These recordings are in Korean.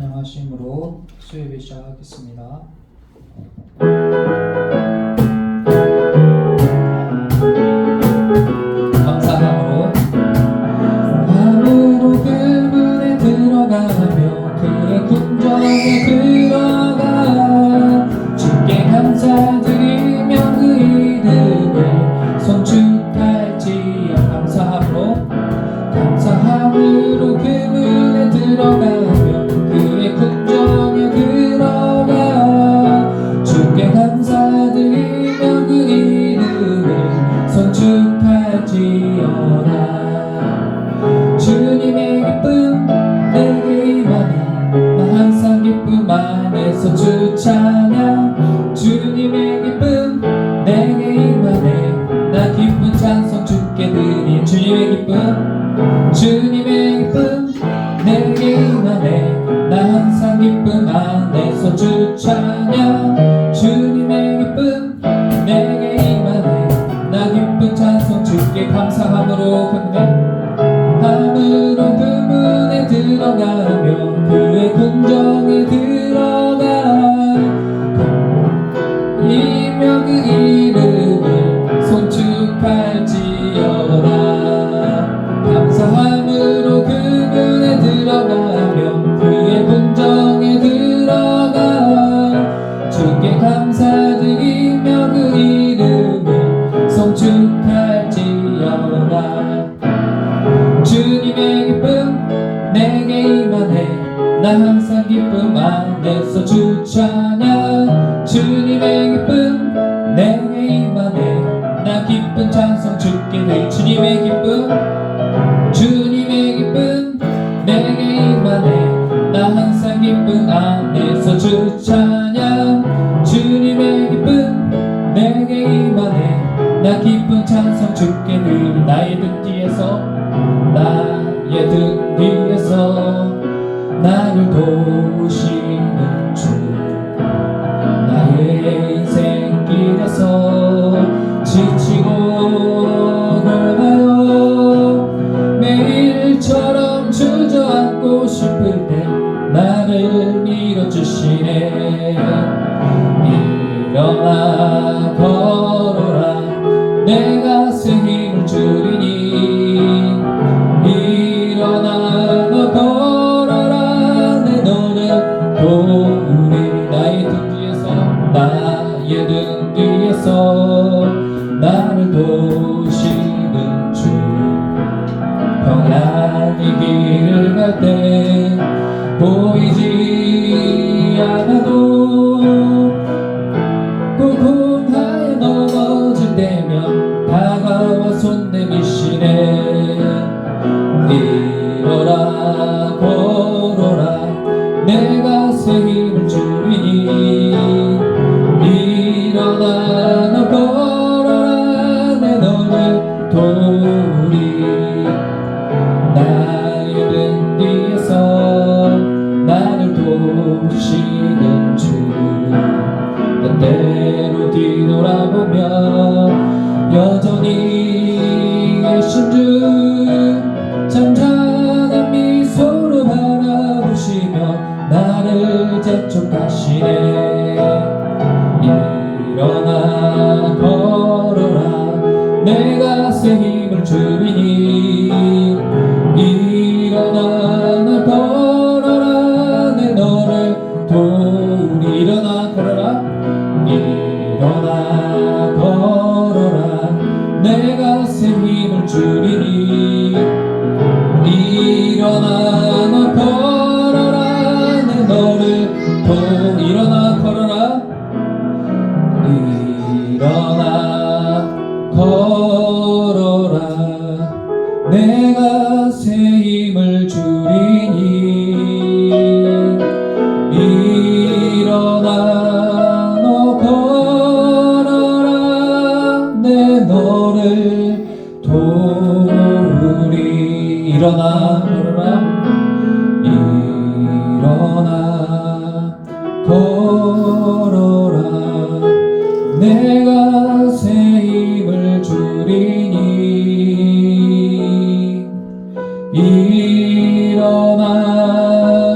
찬양하심으로 수요예배 시작하겠습니다. 감사함으로 그 문에 들어가며 그의 궁정에 들어가 주께 감사드리며 그 이름을 송축할지어. 감사함으로 그 문에 들어가며 그의 궁정에 들어가 주께 감사드리며 그 이름을 송축할지어다. 주님의 기쁨 내게 임하네. 나 항상 기쁨 안에서 주 찬양. 주님의 기쁨 내게 임하네. 나 기쁜 찬송 주께 드린. 주님의 기쁨, 주님의 기쁨 내게 임하네. 나 항상 기쁨 안에서 주 찬양. 주님의 기쁨 내게 임하네. 나 기쁜 찬송 주께 감사함으로 함으로 그 문에 들어가며 그의 궁정에 들어가 이며 그 이름을 송축할지어다. 감사함으로 그 문에 들어가며 그의 궁정에 들어가 주께 감사드리며 그 이름을 송축할지어다. 주님의 기쁨 내게 임하네. 나 항상 기쁨 안에서 주 찬양. 주님의 기쁨 내게 임하네. 나 기쁜 찬송 주께 늘. 주님의 기쁨, 주님의 기쁨 내게 임하네. 나 항상 기쁨 안에서 주 찬양. 주님의 기쁨 내게 임하네. 나 기쁜 찬송 주께 늘. 나의 등 뒤에서 나를 도우시는 주. 나의 인생길에서 지치고 골마여 매일처럼 주저앉고 싶을 때 나를 밀어주시네. 일어나 걸어라 내가 새 힘을 주리니. 일어나 너 걸어라 내 너를 도우리. 나의 등 뒤에서 나를 도우시는 주. 평안히 길을 갈 때 보이지 않아도 쿵쿵하여 넘어질 때면 다가와 손 내미시네. 일어나 걸어라 내가 새 힘을 주리니. 일어나 너 걸어라 내 너를 도우리. 나의 등 뒤에서 나를 도우시는 주. 때때로 뒤돌아보며 여전히 계신 주. 잠잠한 미소로 바라보시며 나를 재촉하시네. 일어나 걸어라 내가 새 힘을 주리니. 일어나 걸어라 내 너를 도우리. 일어나 걸어라. 일어나 걸어라 내가 새 힘을 주리니. 일어나 너 걸어라 내 너를 일어나 걸어라. 일어나 걸어라 내가 새 힘을 주리니. 일어나 너 걸어라 내 너를 도우리. 일어나 걸어라. 일어나 걸어라 내가 새 힘을 주리니. 일어나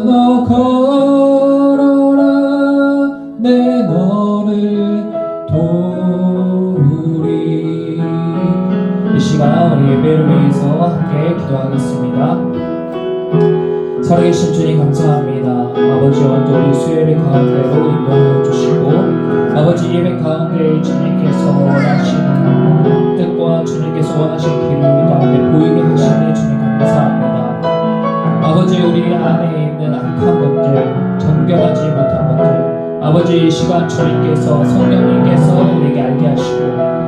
너 걸어라 시간 우리 예배를 위해서 함께 기도하겠습니다. 살아계신 주님 감사합니다. 아버지 오늘도 우리 수요일 가운데로 인도하여 주시고 아버지 예배 가운데 주님께서 원하시는 뜻과 주님께서 원하시는 길을 우리 가운데 보이게 하시니 주님 감사합니다. 아버지 우리 안에 있는 악한 것들 정결하지 못한 것들 아버지 이 시간 주님께서 성령님께서 우리에게 알게 하시고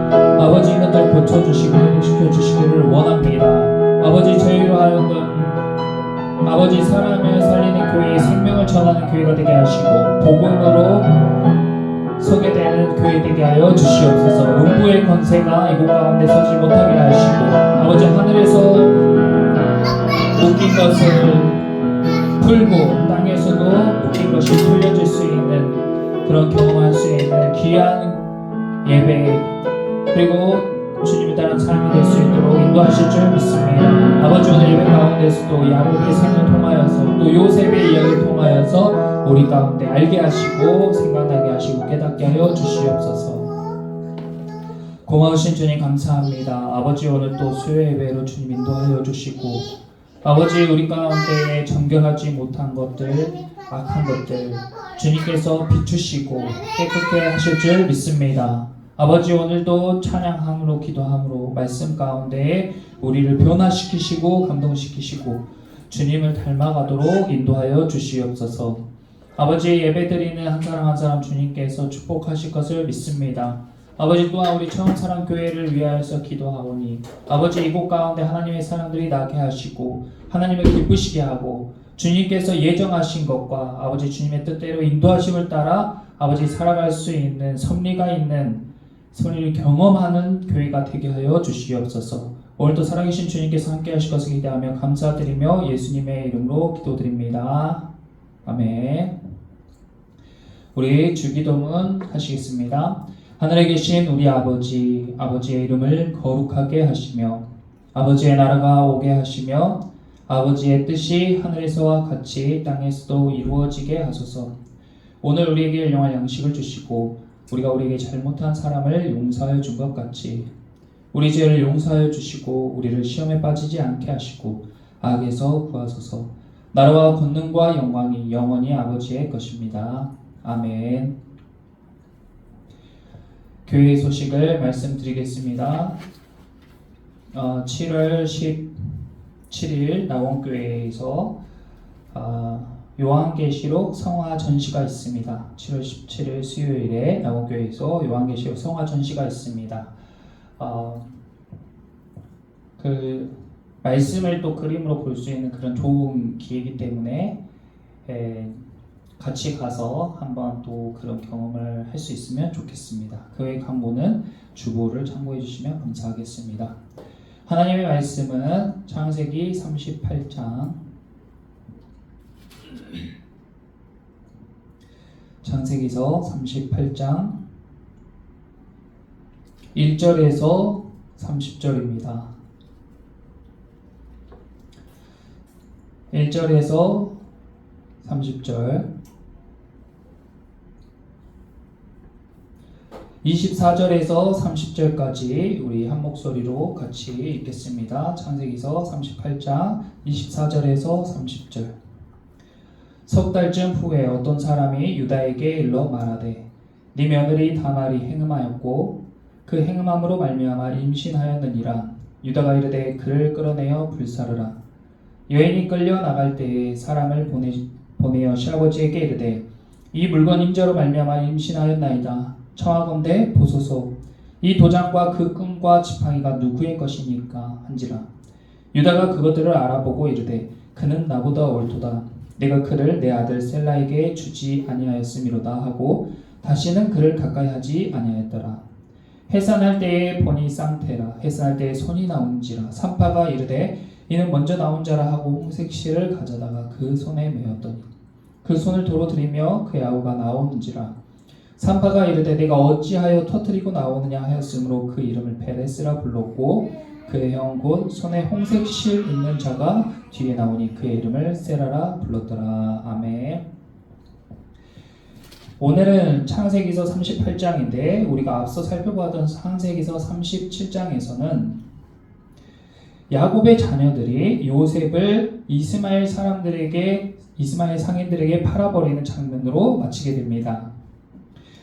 아버지 이것들 고쳐주시고 회복시켜주시기를 원합니다. 아버지 저희로 하여금 아버지 사람을 살리는 교회의 생명을 전하는 교회가 되게 하시고 복음으로 서게 되는 교회 되게 하여 주시옵소서. 음부의 권세가 이곳 가운데 서지 못하게 하시고 아버지 하늘에서 묶인 것을 풀고 땅에서도 묶인 것이 풀려질 수 있는 그런 경험할 수 있는 귀한 예배 그리고 주님에 따른 삶이 될 수 있도록 인도하실 줄 믿습니다. 아버지 오늘 예배 가운데서도 야곱의 생을 통하여서 또 요셉의 이야기를 통하여서 우리 가운데 알게 하시고 생각나게 하시고 깨닫게 하여 주시옵소서. 고마우신 주님 감사합니다. 아버지 오늘 또 수요 예배로 주님 인도하여 주시고 아버지 우리 가운데 정결하지 못한 것들 악한 것들 주님께서 비추시고 깨끗게 하실 줄 믿습니다. 아버지 오늘도 찬양함으로 기도함으로 말씀 가운데 우리를 변화시키시고 감동시키시고 주님을 닮아가도록 인도하여 주시옵소서. 아버지 예배드리는 한 사람 한 사람 주님께서 축복하실 것을 믿습니다. 아버지 또한 우리 처음사랑 교회를 위하여서 기도하오니 아버지 이곳 가운데 하나님의 사람들이 나게 하시고 하나님을 기쁘시게 하고 주님께서 예정하신 것과 아버지 주님의 뜻대로 인도하심을 따라 아버지 살아갈 수 있는 섭리가 있는 섭리를 경험하는 교회가 되게 하여 주시옵소서. 오늘도 살아계신 주님께서 함께 하실 것을 기대하며 감사드리며 예수님의 이름으로 기도드립니다. 아멘. 우리 주기도문 하시겠습니다. 하늘에 계신 우리 아버지, 아버지의 이름을 거룩하게 하시며 아버지의 나라가 오게 하시며 아버지의 뜻이 하늘에서와 같이 땅에서도 이루어지게 하소서. 오늘 우리에게 일용할 양식을 주시고 우리가 우리에게 잘못한 사람을 용서하여 준 것 같이 우리 죄를 용서하여 주시고 우리를 시험에 빠지지 않게 하시고 악에서 구하소서. 나라와 권능과 영광이 영원히 아버지의 것입니다. 아멘. 교회 소식을 말씀드리겠습니다. 7월 17일 낙원교회에서 요한계시록 성화 전시가 있습니다. 7월 17일 수요일에 낙원교회에서 요한계시록 성화 전시가 있습니다. 그 말씀을 또 그림으로 볼 수 있는 그런 좋은 기회이기 때문에 같이 가서 한번 또 그런 경험을 할 수 있으면 좋겠습니다. 그의 강보는 주보를 참고해 주시면 감사하겠습니다. 하나님의 말씀은 창세기 38장 창세기서 38장 1절에서 30절입니다. 1절에서 30절 24절에서 30절까지 우리 한 목소리로 같이 읽겠습니다. 창세기서 38장 24절에서 30절. 석 달쯤 후에 어떤 사람이 유다에게 일러 말하되 네 며느리 다말이 행음하였고 그 행음함으로 말미암아 임신하였느니라. 유다가 이르되 그를 끌어내어 불사르라. 여인이 끌려 나갈 때에 사람을 보내어 시아버지에게 이르되 이 물건 임자로 말미암아 임신하였나이다. 청하건대 보소서. 이 도장과 그 끈과 지팡이가 누구의 것이니까 한지라. 유다가 그것들을 알아보고 이르되 그는 나보다 옳도다. 내가 그를 내 아들 셀라에게 주지 아니하였음이로다 하고 다시는 그를 가까이 하지 아니하였더라. 해산할 때에 보니 쌍태라. 해산할 때에 손이 나온지라. 산파가 이르되 이는 먼저 나온 자라 하고 홍색 실을 가져다가 그 손에 메었더니 그 손을 도로 들이며 그의 아우가 나오는지라. 산파가 이르되 내가 어찌하여 터뜨리고 나오느냐 하였으므로 그 이름을 베레스라 불렀고 그의 형 곧 손에 홍색 실 있는 자가 뒤에 나오니 그의 이름을 세라라 불렀더라. 아멘. 오늘은 창세기서 38장인데 우리가 앞서 살펴보던 창세기서 37장에서는 야곱의 자녀들이 요셉을 이스마엘 상인들에게 팔아버리는 장면으로 마치게 됩니다.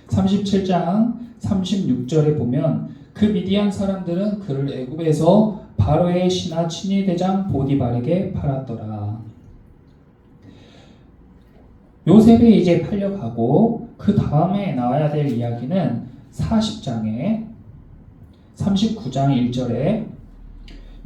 37장 36절에 보면 그 미디안 사람들은 그를 애굽에서 바로의 신하 친위 대장 보디발에게 팔았더라. 요셉이 이제 팔려가고 그 다음에 나와야 될 이야기는 40장에 39장 1절에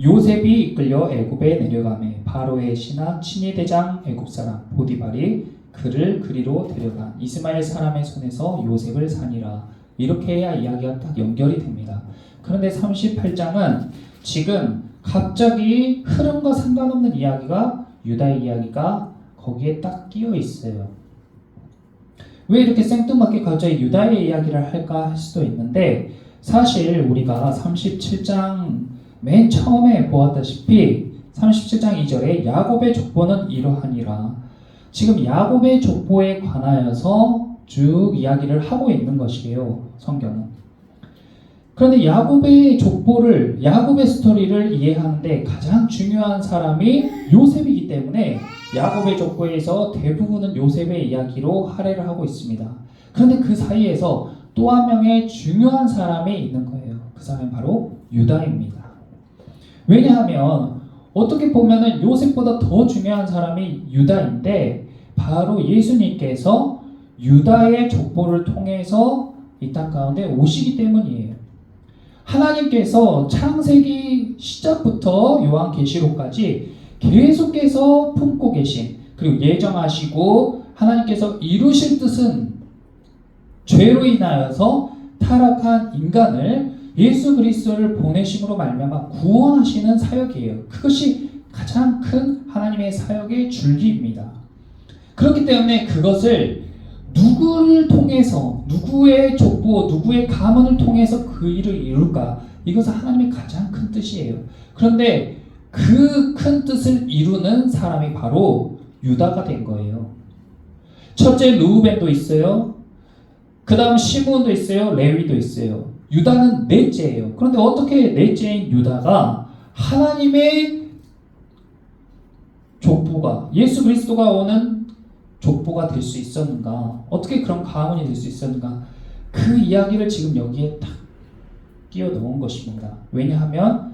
요셉이 이끌려 애굽에 내려가매 바로의 신하 친위 대장 애굽 사람 보디발이 그를 그리로 데려간 이스마엘 사람의 손에서 요셉을 사니라. 이렇게 해야 이야기가 딱 연결이 됩니다. 그런데 38장은 지금 갑자기 흐름과 상관없는 이야기가 유다의 이야기가 거기에 딱 끼어 있어요. 왜 이렇게 생뚱맞게 갑자기 유다의 이야기를 할까 할 수도 있는데, 사실 우리가 37장 맨 처음에 보았다시피 37장 2절에 야곱의 족보는 이러하니라. 지금 야곱의 족보에 관하여서 쭉 이야기를 하고 있는 것이에요, 성경은. 그런데 야곱의 족보를, 야곱의 스토리를 이해하는데 가장 중요한 사람이 요셉이기 때문에 야곱의 족보에서 대부분은 요셉의 이야기로 할애를 하고 있습니다. 그런데 그 사이에서 또 한 명의 중요한 사람이 있는 거예요. 그 사람이 바로 유다입니다. 왜냐하면 어떻게 보면은 요셉보다 더 중요한 사람이 유다인데, 바로 예수님께서 유다의 족보를 통해서 이 땅 가운데 오시기 때문이에요. 하나님께서 창세기 시작부터 요한계시록까지 계속해서 품고 계신, 그리고 예정하시고 하나님께서 이루실 뜻은 죄로 인하여서 타락한 인간을 예수 그리스도를 보내심으로 말미암아 구원하시는 사역이에요. 그것이 가장 큰 하나님의 사역의 줄기입니다. 그렇기 때문에 그것을 누구를 통해서, 누구의 족보, 누구의 가문을 통해서 그 일을 이룰까? 이것은 하나님의 가장 큰 뜻이에요. 그런데 그 큰 뜻을 이루는 사람이 바로 유다가 된 거예요. 첫째 르우벤도 있어요. 그 다음 시므온도 있어요. 레위도 있어요. 유다는 넷째예요. 그런데 어떻게 넷째인 유다가 하나님의 족보가, 예수 그리스도가 오는 족보가 될 수 있었는가? 어떻게 그런 가문이 될 수 있었는가? 그 이야기를 지금 여기에 딱 끼워 넣은 것입니다. 왜냐하면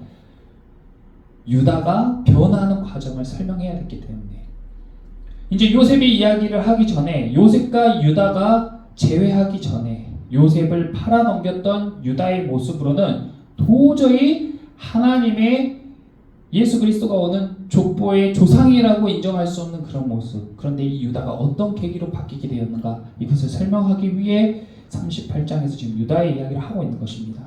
유다가 변화하는 과정을 설명해야 됐기 때문에. 이제 요셉이 이야기를 하기 전에, 요셉과 유다가 재회하기 전에 요셉을 팔아넘겼던 유다의 모습으로는 도저히 하나님의 예수 그리스도가 오는 족보의 조상이라고 인정할 수 없는 그런 모습. 그런데 이 유다가 어떤 계기로 바뀌게 되었는가, 이것을 설명하기 위해 38장에서 지금 유다의 이야기를 하고 있는 것입니다.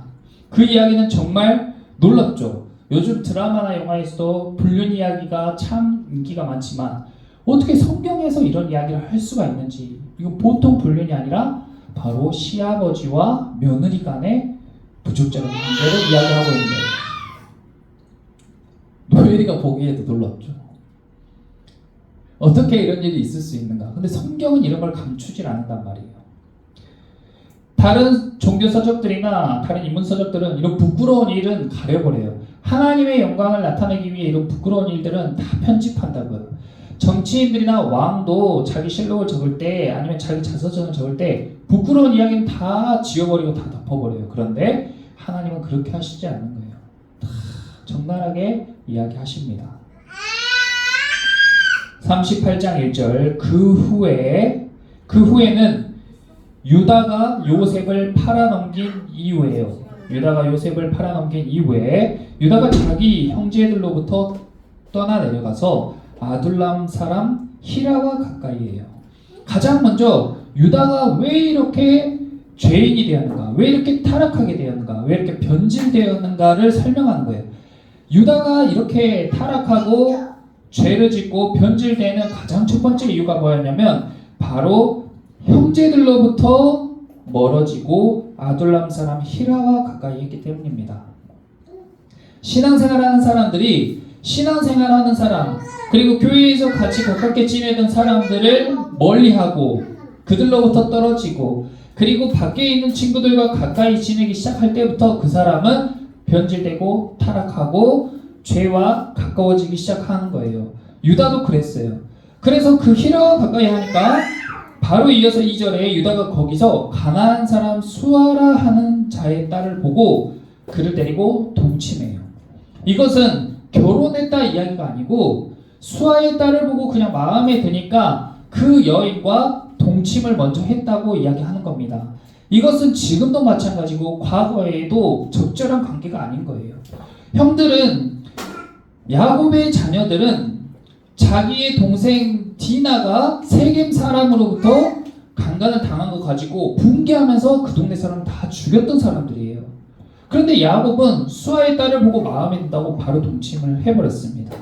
그 이야기는 정말 놀랍죠. 요즘 드라마나 영화에서도 불륜 이야기가 참 인기가 많지만 어떻게 성경에서 이런 이야기를 할 수가 있는지, 이거 보통 불륜이 아니라 바로 시아버지와 며느리 간의 부적절한 관계를 이야기하고 있는 거예요. 노엘이가 보기에도 놀랍죠. 어떻게 이런 일이 있을 수 있는가? 근데 성경은 이런 걸 감추질 않는단 말이에요. 다른 종교서적들이나 다른 인문서적들은 이런 부끄러운 일은 가려버려요. 하나님의 영광을 나타내기 위해 이런 부끄러운 일들은 다 편집한다고요. 정치인들이나 왕도 자기 실록을 적을 때, 아니면 자기 자서전을 적을 때 부끄러운 이야기는 다 지워버리고 다 덮어버려요. 그런데 하나님은 그렇게 하시지 않는 거예요. 다 적나라하게 이야기하십니다. 38장 1절, 그 후에는 유다가 요셉을 팔아넘긴 이후에요. 유다가 요셉을 팔아넘긴 이후에 유다가 자기 형제들로부터 떠나 내려가서 아둘람 사람 히라와 가까이에요. 가장 먼저 유다가 왜 이렇게 죄인이 되었는가, 왜 이렇게 타락하게 되었는가, 왜 이렇게 변질되었는가를 설명하는 거예요. 유다가 이렇게 타락하고 죄를 짓고 변질되는 가장 첫 번째 이유가 뭐였냐면 바로 형제들로부터 멀어지고 아둘람 사람 히라와 가까이 있기 때문입니다. 신앙생활하는 사람들이, 신앙생활하는 사람, 그리고 교회에서 같이 가깝게 지내던 사람들을 멀리하고 그들로부터 떨어지고, 그리고 밖에 있는 친구들과 가까이 지내기 시작할 때부터 그 사람은 변질되고 타락하고 죄와 가까워지기 시작하는 거예요. 유다도 그랬어요. 그래서 그 히라와 가까이 하니까 바로 이어서 2절에 유다가 거기서 가나안 사람 수아라 하는 자의 딸을 보고 그를 데리고 동침해요. 이것은 결혼했다 이야기가 아니고 수아의 딸을 보고 그냥 마음에 드니까 그 여인과 동침을 먼저 했다고 이야기하는 겁니다. 이것은 지금도 마찬가지고 과거에도 적절한 관계가 아닌 거예요. 형들은 야곱의 자녀들은 자기의 동생 디나가 세겜 사람으로부터 강간을 당한 거 가지고 분개하면서 그 동네 사람 다 죽였던 사람들이에요. 그런데 야곱은 수아의 딸을 보고 마음에 든다고 바로 동침을 해버렸습니다.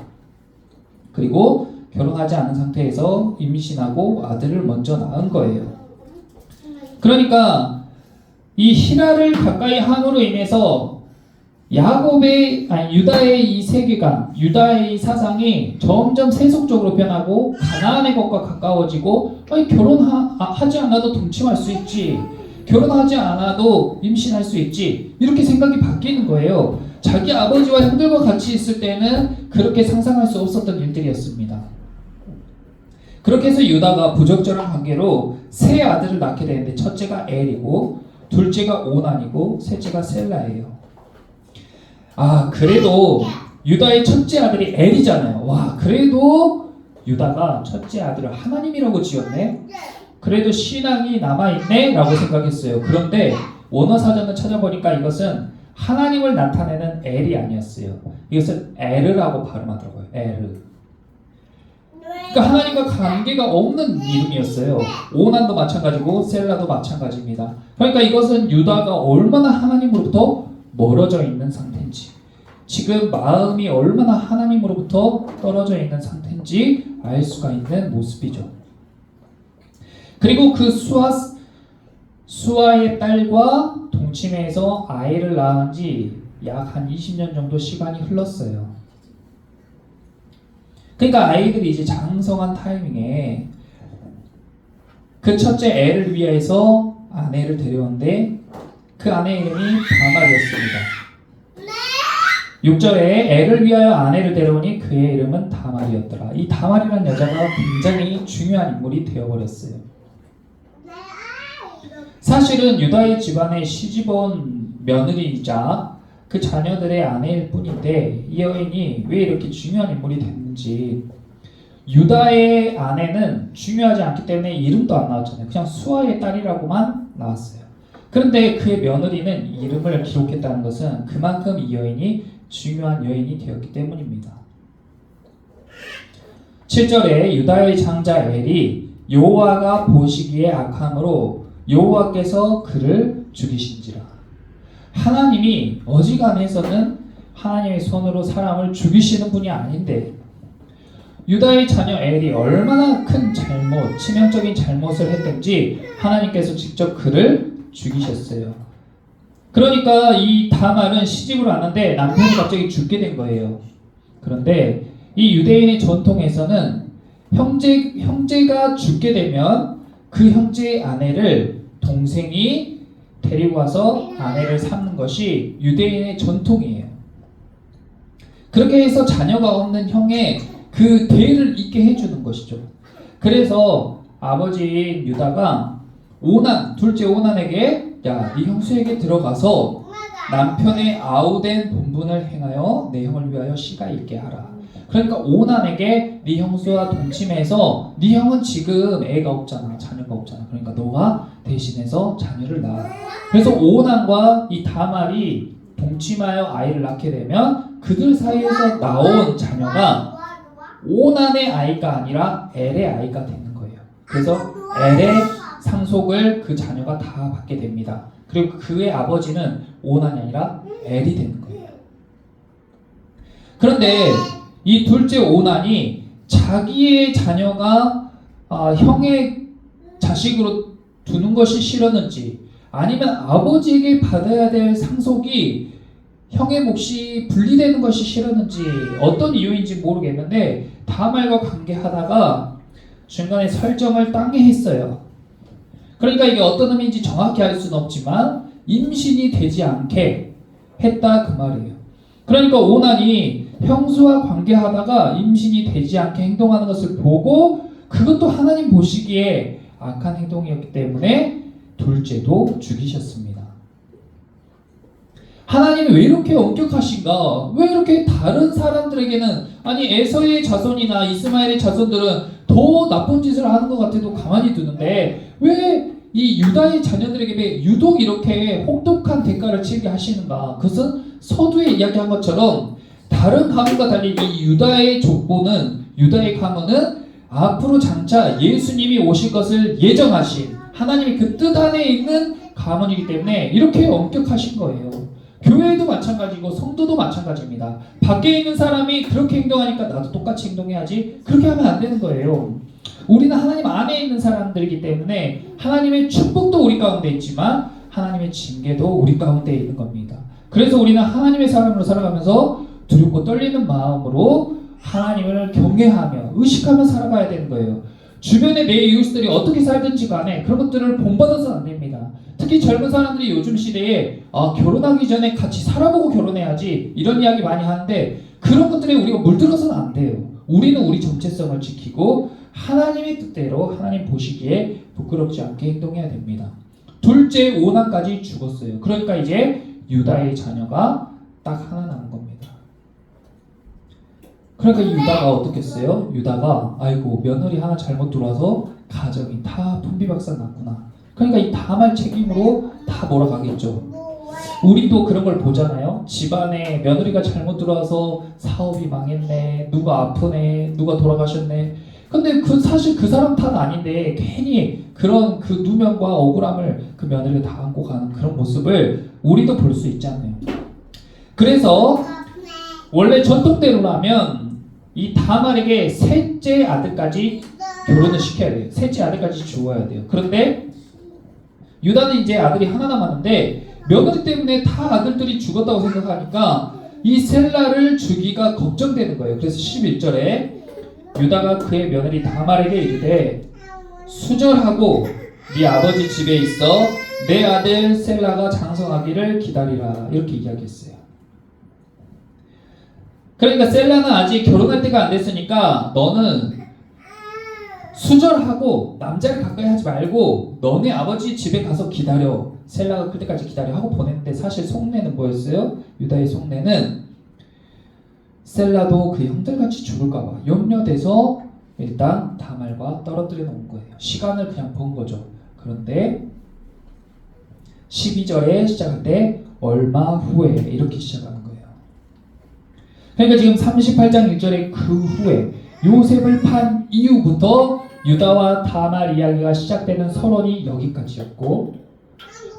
그리고 결혼하지 않은 상태에서 임신하고 아들을 먼저 낳은 거예요. 그러니까 이 히라를 가까이 함으로 인해서 유다의 이 세계관, 유다의 이 사상이 점점 세속적으로 변하고 가나안의 것과 가까워지고 결혼하지 않아도 동침할 수 있지, 결혼하지 않아도 임신할 수 있지, 이렇게 생각이 바뀌는 거예요. 자기 아버지와 형들과 같이 있을 때는 그렇게 상상할 수 없었던 일들이었습니다. 그렇게 해서 유다가 부적절한 관계로 세 아들을 낳게 되는데 첫째가 엘이고 둘째가 오난이고 셋째가 셀라예요. 그래도 유다의 첫째 아들이 엘이잖아요. 그래도 유다가 첫째 아들을 하나님이라고 지었네? 그래도 신앙이 남아있네? 라고 생각했어요. 그런데 원어사전을 찾아보니까 이것은 하나님을 나타내는 엘이 아니었어요. 이것은 에르라고 발음하더라고요. 에르. 그러니까 하나님과 관계가 없는 이름이었어요. 오난도 마찬가지고 셀라도 마찬가지입니다. 그러니까 이것은 유다가 얼마나 하나님으로부터 멀어져 있는 상태인지, 지금 마음이 얼마나 하나님으로부터 떨어져 있는 상태인지 알 수가 있는 모습이죠. 그리고 그 수아의 딸과 동침해서 아이를 낳은 지 약 한 20년 정도 시간이 흘렀어요. 그러니까 아이들이 이제 장성한 타이밍에 그 첫째 애를 위해서 아내를 데려오는데 그 아내의 이름이 다말이었습니다. 6절에 애를 위하여 아내를 데려오니 그의 이름은 다말이었더라. 이 다말이라는 여자가 굉장히 중요한 인물이 되어버렸어요. 사실은 유다의 집안의 시집온 며느리이자 그 자녀들의 아내일 뿐인데 이 여인이 왜 이렇게 중요한 인물이 됐는지, 유다의 아내는 중요하지 않기 때문에 이름도 안 나왔잖아요. 그냥 수아의 딸이라고만 나왔어요. 그런데 그의 며느리는 이름을 기록했다는 것은 그만큼 이 여인이 중요한 여인이 되었기 때문입니다. 7절에 유다의 장자 엘이 여호와가 보시기에 악함으로 여호와께서 그를 죽이신지라. 하나님이 어지간해서는 하나님의 손으로 사람을 죽이시는 분이 아닌데 유다의 자녀 엘이 얼마나 큰 치명적인 잘못을 했든지 하나님께서 직접 그를 죽이셨어요. 그러니까 이 다말은 시집을 왔는데 남편이 갑자기 죽게 된 거예요. 그런데 이 유대인의 전통에서는 형제가 죽게 되면 그 형제의 아내를 동생이 데리고 와서 아내를 삼는 것이 유대인의 전통이에요. 그렇게 해서 자녀가 없는 형의 그 대를 잇게 해주는 것이죠. 그래서 아버지인 유다가 둘째 오난에게 네 형수에게 들어가서 남편의 아우된 본분을 행하여 내 형을 위하여 씨가 있게 하라. 그러니까 오난에게 네 형수와 동침해서 네 형은 지금 애가 없잖아, 자녀가 없잖아. 그러니까 너가 대신해서 자녀를 낳아. 그래서 오난과 이 다말이 동침하여 아이를 낳게 되면 그들 사이에서 나온 자녀가 오난의 아이가 아니라 엘의 아이가 되는 거예요. 그래서 엘의 상속을 그 자녀가 다 받게 됩니다. 그리고 그의 아버지는 오난이 아니라 엘이 되는 거예요. 그런데 이 둘째 오난이 자기의 자녀가 형의 자식으로 두는 것이 싫었는지, 아니면 아버지에게 받아야 될 상속이 형의 몫이 분리되는 것이 싫었는지 어떤 이유인지 모르겠는데 다말과 관계하다가 중간에 설정을 땅에 했어요. 그러니까 이게 어떤 의미인지 정확히 알 수는 없지만 임신이 되지 않게 했다 그 말이에요. 그러니까 오난이 형수와 관계하다가 임신이 되지 않게 행동하는 것을 보고 그것도 하나님 보시기에 악한 행동이었기 때문에 둘째도 죽이셨습니다. 하나님이 왜 이렇게 엄격하신가? 왜 이렇게 다른 사람들에게는 아니 에서의 자손이나 이스마엘의 자손들은 더 나쁜 짓을 하는 것 같아도 가만히 두는데 왜 이 유다의 자녀들에게 유독 이렇게 혹독한 대가를 치르게 하시는가? 그것은 서두에 이야기한 것처럼 다른 가문과 달리 이 유다의 족보는 유다의 가문은 앞으로 장차 예수님이 오실 것을 예정하신 하나님이 그 뜻 안에 있는 가문이기 때문에 이렇게 엄격하신 거예요. 교회도 마찬가지고 성도도 마찬가지입니다. 밖에 있는 사람이 그렇게 행동하니까 나도 똑같이 행동해야지 그렇게 하면 안 되는 거예요. 우리는 하나님 안에 있는 사람들이기 때문에 하나님의 축복도 우리 가운데 있지만 하나님의 징계도 우리 가운데 있는 겁니다. 그래서 우리는 하나님의 사람으로 살아가면서 두렵고 떨리는 마음으로 하나님을 경외하며 의식하며 살아가야 되는 거예요. 주변에 내 이웃들이 어떻게 살든지 간에 그런 것들을 본받아서는 안 됩니다. 특히 젊은 사람들이 요즘 시대에 결혼하기 전에 같이 살아보고 결혼해야지 이런 이야기 많이 하는데 그런 것들에 우리가 물들어서는 안 돼요. 우리는 우리 정체성을 지키고 하나님의 뜻대로 하나님 보시기에 부끄럽지 않게 행동해야 됩니다. 둘째 오난까지 죽었어요. 그러니까 이제 유다의 자녀가 딱 하나 남은 겁니다. 그러니까 유다가 어떻겠어요? 유다가 아이고 며느리 하나 잘못 들어와서 가정이 다 풍비박산 났구나. 그러니까 이 다말 책임으로 다 몰아가겠죠. 우리도 그런 걸 보잖아요. 집안에 며느리가 잘못 들어와서 사업이 망했네, 누가 아프네, 누가 돌아가셨네. 근데 사실 그 사람 탓 아닌데 괜히 그런 그 누명과 억울함을 그 며느리가 다 안고 가는 그런 모습을 우리도 볼 수 있잖아요. 그래서 원래 전통대로라면 이 다말에게 셋째 아들까지 결혼을 시켜야 돼요. 셋째 아들까지 주어야 돼요. 그런데 유다는 이제 아들이 하나 남았는데 며느리 때문에 다 아들들이 죽었다고 생각하니까 이 셀라를 주기가 걱정되는 거예요. 그래서 11절에 유다가 그의 며느리 다말에게 이르되 수절하고 네 아버지 집에 있어 내 아들 셀라가 장성하기를 기다리라 이렇게 이야기했어요. 그러니까 셀라는 아직 결혼할 때가 안 됐으니까 너는 수절하고 남자를 가까이 하지 말고 너네 아버지 집에 가서 기다려. 셀라가 그때까지 기다려 하고 보냈는데 사실 속내는 뭐였어요? 유다의 속내는 셀라도 그 형들같이 죽을까봐 염려돼서 일단 다말과 떨어뜨려 놓은 거예요. 시간을 그냥 본 거죠. 그런데 12절에 시작할 때 얼마 후에 이렇게 시작하는 거예요. 그러니까 지금 38장 1절에 그 후에 요셉을 판 이후부터 유다와 다말 이야기가 시작되는 서론이 여기까지였고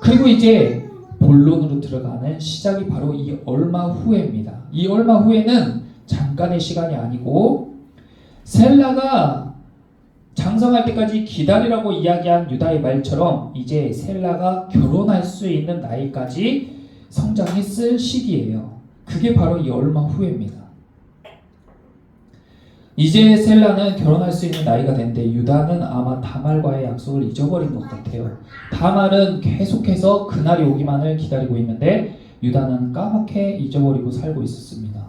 그리고 이제 본론으로 들어가는 시작이 바로 이 얼마 후에입니다. 이 얼마 후에는 잠깐의 시간이 아니고 셀라가 장성할 때까지 기다리라고 이야기한 유다의 말처럼 이제 셀라가 결혼할 수 있는 나이까지 성장했을 시기예요. 그게 바로 이 얼마 후입니다. 이제 셀라는 결혼할 수 있는 나이가 됐는데 유다는 아마 다말과의 약속을 잊어버린 것 같아요. 다말은 계속해서 그날이 오기만을 기다리고 있는데 유다는 까맣게 잊어버리고 살고 있었습니다.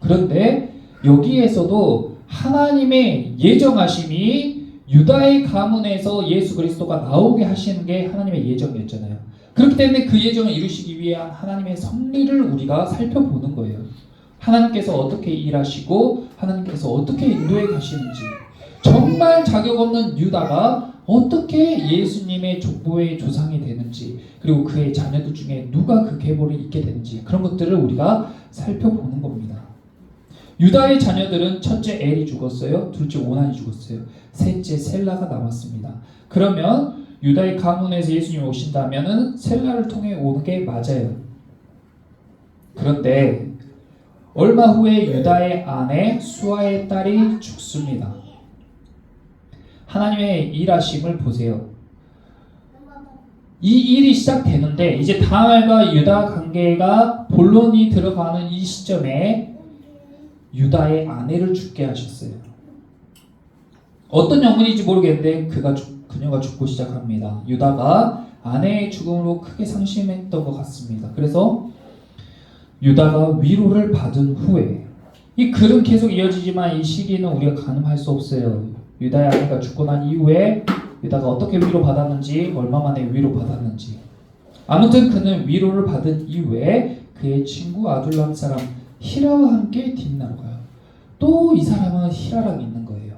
그런데 여기에서도 하나님의 예정하심이 유다의 가문에서 예수 그리스도가 나오게 하시는 게 하나님의 예정이었잖아요. 그렇기 때문에 그 예정을 이루시기 위한 하나님의 섭리를 우리가 살펴보는 거예요. 하나님께서 어떻게 일하시고 하나님께서 어떻게 인도해 가시는지 정말 자격 없는 유다가 어떻게 예수님의 족보의 조상이 되는지 그리고 그의 자녀들 중에 누가 그 계보를 잇게 되는지 그런 것들을 우리가 살펴보는 겁니다. 유다의 자녀들은 첫째 엘이 죽었어요. 둘째 오난이 죽었어요. 셋째 셀라가 남았습니다. 그러면 유다의 가문에서 예수님이 오신다면은 셀라를 통해 오는 게 맞아요. 그런데 얼마 후에 유다의 아내 수아의 딸이 죽습니다. 하나님의 일하심을 보세요. 이 일이 시작되는데 이제 다말과 유다 관계가 본론이 들어가는 이 시점에 유다의 아내를 죽게 하셨어요. 어떤 영문인지 모르겠는데 그녀가 죽고 시작합니다. 유다가 아내의 죽음으로 크게 상심했던 것 같습니다. 그래서 유다가 위로를 받은 후에, 이 글은 계속 이어지지만 이 시기는 우리가 가늠할 수 없어요. 유다의 아내가 죽고 난 이후에 유다가 어떻게 위로받았는지, 얼마 만에 위로받았는지. 아무튼 그는 위로를 받은 이후에 그의 친구 아둘람 사람 히라와 함께 딥나로 가요. 또 이 사람은 히라랑 있는 거예요.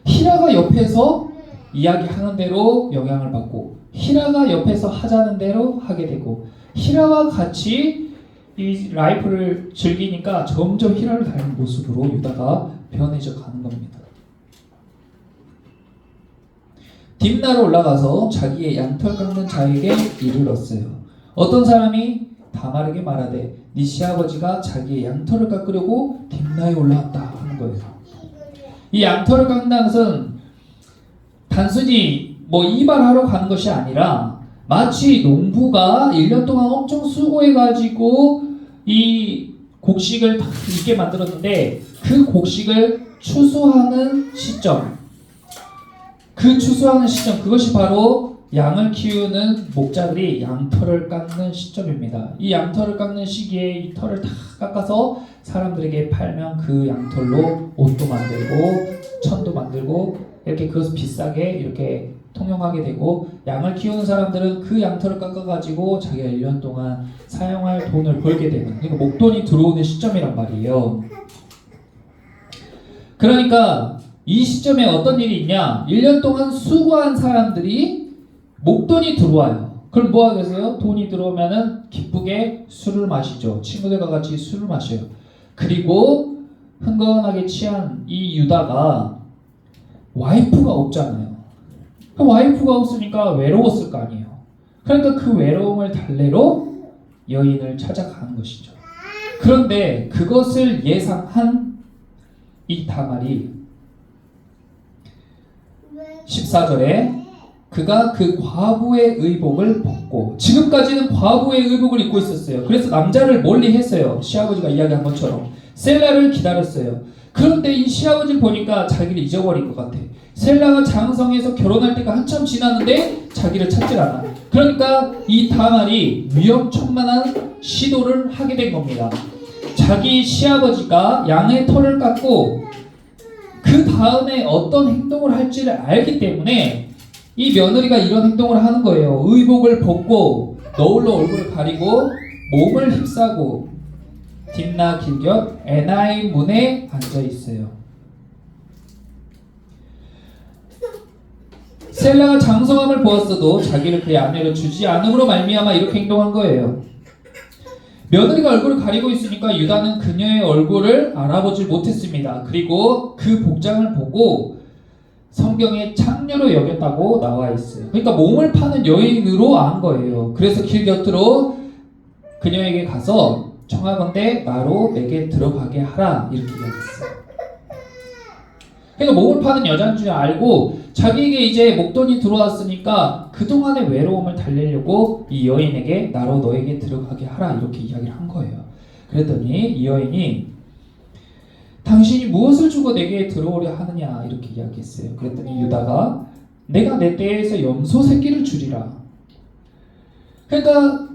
히라가 옆에서 이야기하는 대로 영향을 받고, 히라가 옆에서 하자는 대로 하게 되고, 히라와 같이 이 라이프를 즐기니까 점점 히라를 닮은 모습으로 유다가 변해져 가는 겁니다. 딥나로 올라가서 자기의 양털 깎는 자에게 이르렀어요. 어떤 사람이 다말에게 말하되 네 시아버지가 자기의 양털을 깎으려고 딥나에 올라왔다 하는 거예요. 이 양털을 깎는 것은 단순히 이발하러 가는 것이 아니라 마치 농부가 1년 동안 엄청 수고해가지고 이 곡식을 다 있게 만들었는데 그 곡식을 추수하는 시점, 그것이 바로 양을 키우는 목자들이 양털을 깎는 시점입니다. 이 양털을 깎는 시기에 이 털을 다 깎아서 사람들에게 팔면 그 양털로 옷도 만들고 천도 만들고 이렇게 그것을 비싸게 이렇게 통용하게 되고, 양을 키우는 사람들은 그 양털을 깎아가지고 자기가 1년 동안 사용할 돈을 벌게 되는, 그러니까 목돈이 들어오는 시점이란 말이에요. 그러니까 이 시점에 어떤 일이 있냐, 1년 동안 수고한 사람들이 목돈이 들어와요. 그럼 뭐 하겠어요? 돈이 들어오면은 기쁘게 술을 마시죠. 친구들과 같이 술을 마셔요. 그리고 흥건하게 취한 이 유다가 와이프가 없잖아요. 그 와이프가 없으니까 외로웠을 거 아니에요. 그러니까 그 외로움을 달래러 여인을 찾아가는 것이죠. 그런데 그것을 예상한 이 다말이 14절에 그가 그 과부의 의복을 벗고, 지금까지는 과부의 의복을 입고 있었어요. 그래서 남자를 멀리 했어요. 시아버지가 이야기한 것처럼 셀라를 기다렸어요. 그런데 이 시아버지를 보니까 자기를 잊어버린 것 같아. 셀라가 장성해서 결혼할 때가 한참 지났는데 자기를 찾질 않아. 그러니까 이 다말이 위험천만한 시도를 하게 된 겁니다. 자기 시아버지가 양의 털을 깎고 그 다음에 어떤 행동을 할지를 알기 때문에 이 며느리가 이런 행동을 하는 거예요. 의복을 벗고 너울로 얼굴을 가리고 몸을 휩싸고 딥나 길곁 에나임 문에 앉아 있어요. 셀라가 장성함을 보았어도 자기를 그의 아내로 주지 않음으로 말미암아 이렇게 행동한 거예요. 며느리가 얼굴을 가리고 있으니까 유다는 그녀의 얼굴을 알아보지 못했습니다. 그리고 그 복장을 보고 성경에 창녀로 여겼다고 나와 있어요. 그러니까 몸을 파는 여인으로 안 거예요. 그래서 길 곁으로 그녀에게 가서 청하건대 나로 내게 들어가게 하라 이렇게 이야기했어요. 그러니까 몸을 파는 여자인 줄 알고 자기에게 이제 목돈이 들어왔으니까 그동안의 외로움을 달래려고 이 여인에게 나로 너에게 들어가게 하라 이렇게 이야기를 한 거예요. 그랬더니 이 여인이 당신이 무엇을 주고 내게 들어오려 하느냐 이렇게 이야기했어요. 그랬더니 유다가 내가 내 떼에서 염소 새끼를 주리라. 그러니까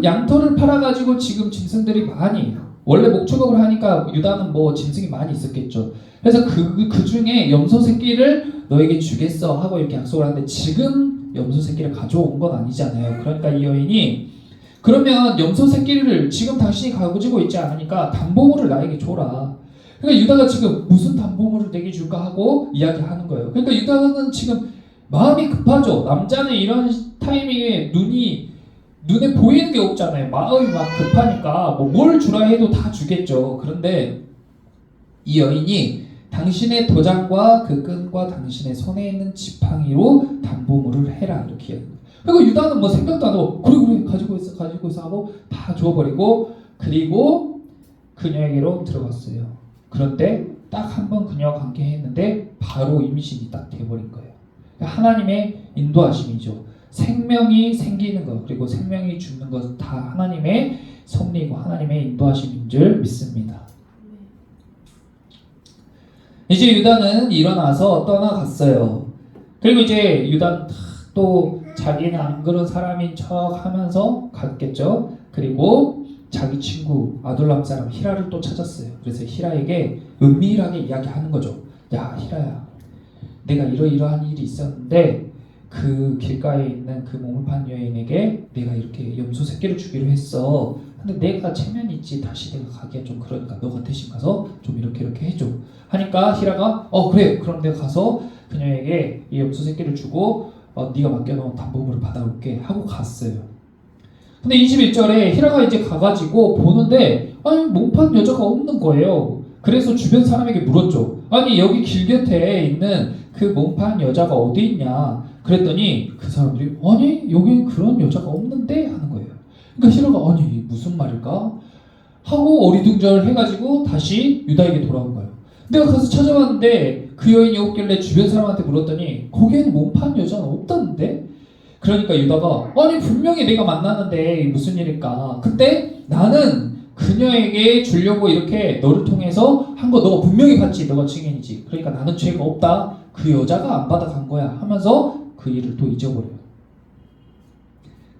양털을 팔아가지고 지금 짐승들이 많이, 원래 목축업을 하니까 유다는 짐승이 많이 있었겠죠. 그래서 그 중에 염소 새끼를 너에게 주겠어 하고 이렇게 약속을 하는데 지금 염소 새끼를 가져온 건 아니잖아요. 그러니까 이 여인이 그러면 염소 새끼를 지금 당신이 가지고 있지 않으니까 담보물을 나에게 줘라. 그러니까 유다가 지금 무슨 담보물을 내게 줄까 하고 이야기하는 거예요. 그러니까 유다는 지금 마음이 급하죠. 남자는 이런 타이밍에 눈에 보이는 게 없잖아요. 마음이 막 급하니까 뭘 주라 해도 다 주겠죠. 그런데 이 여인이 당신의 도장과 그 끈과 당신의 손에 있는 지팡이로 담보물을 해라 이렇게 이야기해요. 그리고 유다는 생각도 안 하고 그래 가지고 있어 하고 다 줘버리고 그리고 그녀에게로 들어갔어요. 그런데 딱 한 번 그녀와 관계 했는데 바로 임신이 딱 돼버린 거예요. 하나님의 인도하심이죠. 생명이 생기는 것 그리고 생명이 죽는 것 다 하나님의 섭리이고 하나님의 인도하심인 줄 믿습니다. 이제 유다는 일어나서 떠나갔어요. 그리고 이제 유다는 또 자기는 안 그런 사람인 척 하면서 갔겠죠. 그리고 자기 친구 아둘람 사람 히라를 또 찾았어요. 그래서 히라에게 은밀하게 이야기하는 거죠. 야, 히라야, 내가 이러이러한 일이 있었는데 그 길가에 있는 그 몸을 판 여인에게 내가 이렇게 염소 새끼를 주기로 했어. 근데 내가 체면이 있지, 다시 내가 가기가 좀 그러니까 너가 대신 가서 좀 이렇게 해줘 하니까 히라가 그래, 그럼 내가 가서 그녀에게 이 염소 새끼를 주고 네가 맡겨놓은 담보물을 받아올게 하고 갔어요. 근데 21절에 히라가 이제 가가지고 보는데 아니 몸판 여자가 없는 거예요. 그래서 주변 사람에게 물었죠. 아니 여기 길 곁에 있는 그 몸판 여자가 어디 있냐 그랬더니 그 사람들이 아니 여기 그런 여자가 없는데 하는 거예요. 그러니까 히라가 아니 무슨 말일까 하고 어리둥절 해가지고 다시 유다에게 돌아온 거예요. 내가 가서 찾아봤는데 그 여인이 없길래 주변 사람한테 물었더니 거기에는 몸판 여자는 없다는데. 그러니까 유다가 아니 분명히 내가 만났는데 무슨 일일까. 그때 나는 그녀에게 주려고 이렇게 너를 통해서 한 거 너가 분명히 봤지. 너가 증인이지. 그러니까 나는 죄가 없다. 그 여자가 안 받아간 거야 하면서 그 일을 또 잊어버려요.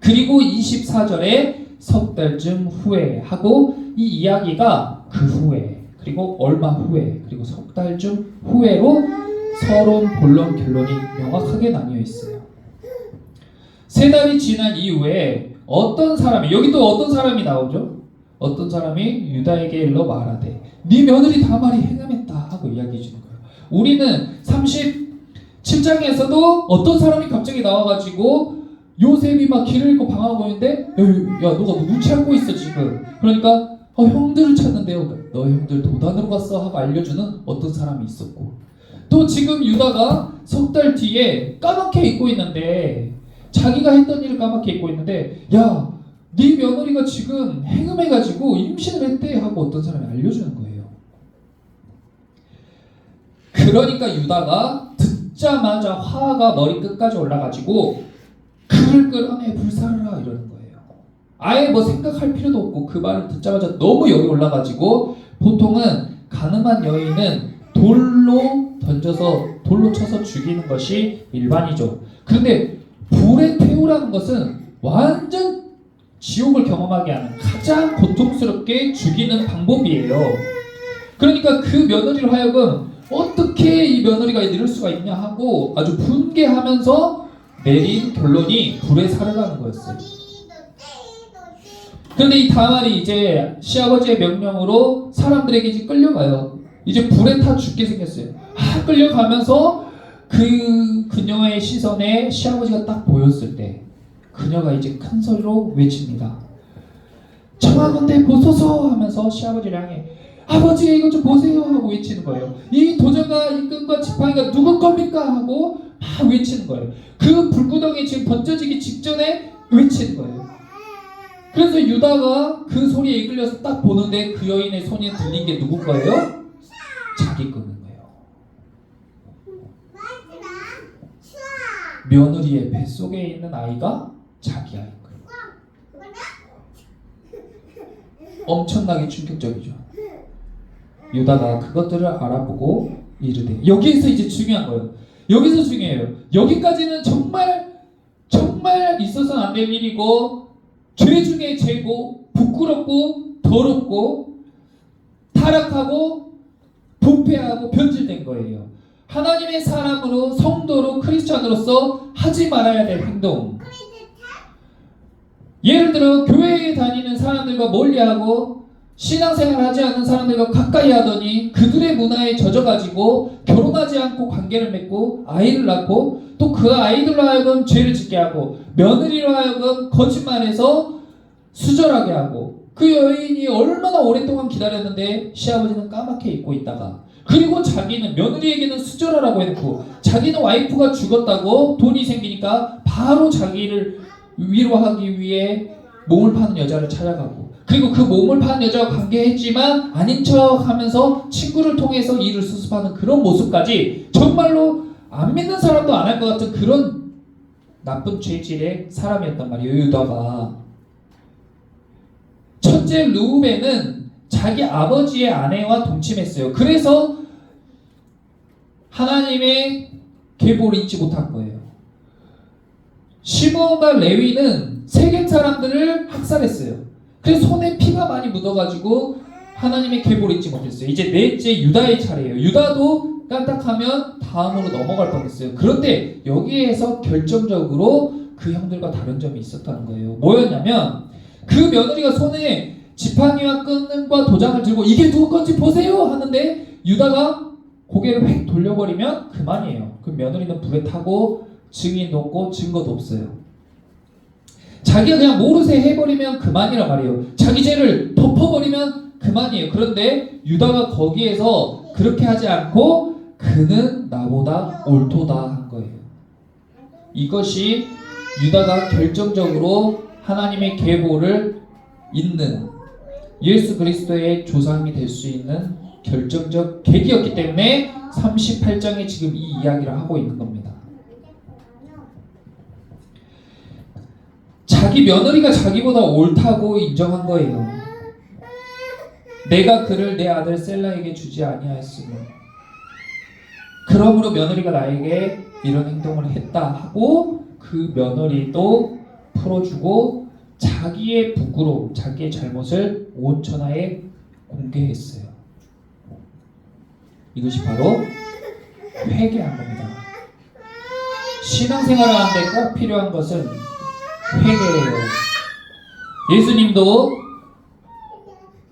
그리고 24절에 석 달쯤 후에 하고 이 이야기가 그 후에 그리고 얼마 후에 그리고 석 달쯤 후에로 서론, 본론, 결론이 명확하게 나뉘어 있어요. 3달이 지난 이후에 어떤 사람이 여기 또 어떤 사람이 나오죠? 어떤 사람이 유다에게 일러 말하되 네 며느리 다말이 행음했다 하고 이야기해 주는 거예요. 우리는 37장에서도 어떤 사람이 갑자기 나와가지고 요셉이 막 길을 잃고 방황하고 있는데 야 너가 누구 찾고 있어 지금. 그러니까 형들을 찾는데요. 너 형들 도단으로 갔어 하고 알려주는 어떤 사람이 있었고 또 지금 유다가 석 달 뒤에 까맣게 잊고 있는데 자기가 했던 일을 까맣게 잊고 있는데 야 네 며느리가 지금 행음해가지고 임신을 했대 하고 어떤 사람이 알려주는 거예요. 그러니까 유다가 듣자마자 화가 머리 끝까지 올라가지고 그를 끌어내 불살라 이러는 거예요. 아예 뭐 생각할 필요도 없고 그 말을 듣자마자 너무 열이 올라가지고 보통은 가늠한 여인은 돌로 쳐서 죽이는 것이 일반이죠. 그런데 불에 태우라는 것은 완전 지옥을 경험하게 하는 가장 고통스럽게 죽이는 방법이에요. 그러니까 그 며느리로 하여금 어떻게 이 며느리가 이럴 수가 있냐 하고 아주 분개하면서 내린 결론이 불에 사르라는 거였어요. 그런데 이 다말이 이제 시아버지의 명령으로 사람들에게 이제 끌려가요. 이제 불에 타 죽게 생겼어요. 끌려가면서 그녀의 시선에 시아버지가 딱 보였을 때 그녀가 이제 큰 소리로 외칩니다. 청하건대 보소서 하면서 시아버지를 향해 아버지 이것 좀 보세요 하고 외치는 거예요. 이 도저가 이 끈과 지팡이가 누구 겁니까 하고 막 외치는 거예요. 그 불구덩이 지금 던져지기 직전에 외치는 거예요. 그래서 유다가 그 소리에 이끌려서 딱 보는데 그 여인의 손이 들린 게 누구 거예요? 자기 끈인 거예요. 며느리의 뱃속에 있는 아이가 자기 아이인 거예요. 엄청나게 충격적이죠. 유다가 그것들을 알아보고 이르되 여기에서 이제 중요한 거예요. 여기서 중요해요. 여기까지는 정말 있어서는 안 될 일이고 죄 중에 죄고 부끄럽고 더럽고 타락하고 부패하고 변질된 거예요. 하나님의 사람으로 성도로 크리스찬으로서 하지 말아야 될 행동. 예를 들어 교회에 다니는 사람들과 멀리하고 신앙생활 하지 않는 사람들과 가까이 하더니 그들의 문화에 젖어가지고 결혼하지 않고 관계를 맺고 아이를 낳고 또 그 아이들로 하여금 죄를 짓게 하고 며느리로 하여금 거짓말해서 수절하게 하고 그 여인이 얼마나 오랫동안 기다렸는데 시아버지는 까맣게 잊고 있다가 그리고 자기는 며느리에게는 수절하라고 해놓고 자기는 와이프가 죽었다고 돈이 생기니까 바로 자기를 위로하기 위해 몸을 파는 여자를 찾아가고 그리고 그 몸을 파는 여자와 관계했지만 아닌 척하면서 친구를 통해서 일을 수습하는 그런 모습까지 정말로 안 믿는 사람도 안 할 것 같은 그런 나쁜 죄질의 사람이었단 말이에요. 유다가 첫째 르우벤은 자기 아버지의 아내와 동침했어요. 그래서 하나님의 계보를 잊지 못한 거예요. 시므온과 레위는 세겜 사람들을 학살했어요. 그래서 손에 피가 많이 묻어가지고 하나님의 계보를 잊지 못했어요. 이제 넷째 유다의 차례예요. 유다도 까딱하면 다음으로 넘어갈 뻔했어요. 그런데 여기에서 결정적으로 그 형들과 다른 점이 있었다는 거예요. 뭐였냐면 그 며느리가 손에 지팡이와 끈과 도장을 들고 이게 누구 건지 보세요 하는데 유다가 고개를 획 돌려버리면 그만이에요. 그 며느리는 불에 타고 증인도 없고 증거도 없어요. 자기가 그냥 모르쇠 해버리면 그만이란 말이에요. 자기 죄를 덮어버리면 그만이에요. 그런데 유다가 거기에서 그렇게 하지 않고 그는 나보다 옳도다 한 거예요. 이것이 유다가 결정적으로 하나님의 계보를 잇는 예수 그리스도의 조상이 될 수 있는 결정적 계기였기 때문에 38장에 지금 이 이야기를 하고 있는 겁니다. 자기 며느리가 자기보다 옳다고 인정한 거예요. 내가 그를 내 아들 셀라에게 주지 아니하였으며 그러므로 며느리가 나에게 이런 행동을 했다 하고 그 며느리도 풀어주고 자기의 부끄러움, 자기의 잘못을 온 천하에 공개했어요. 이것이 바로 회개한 겁니다. 신앙생활을 하는데 꼭 필요한 것은 회개예요. 예수님도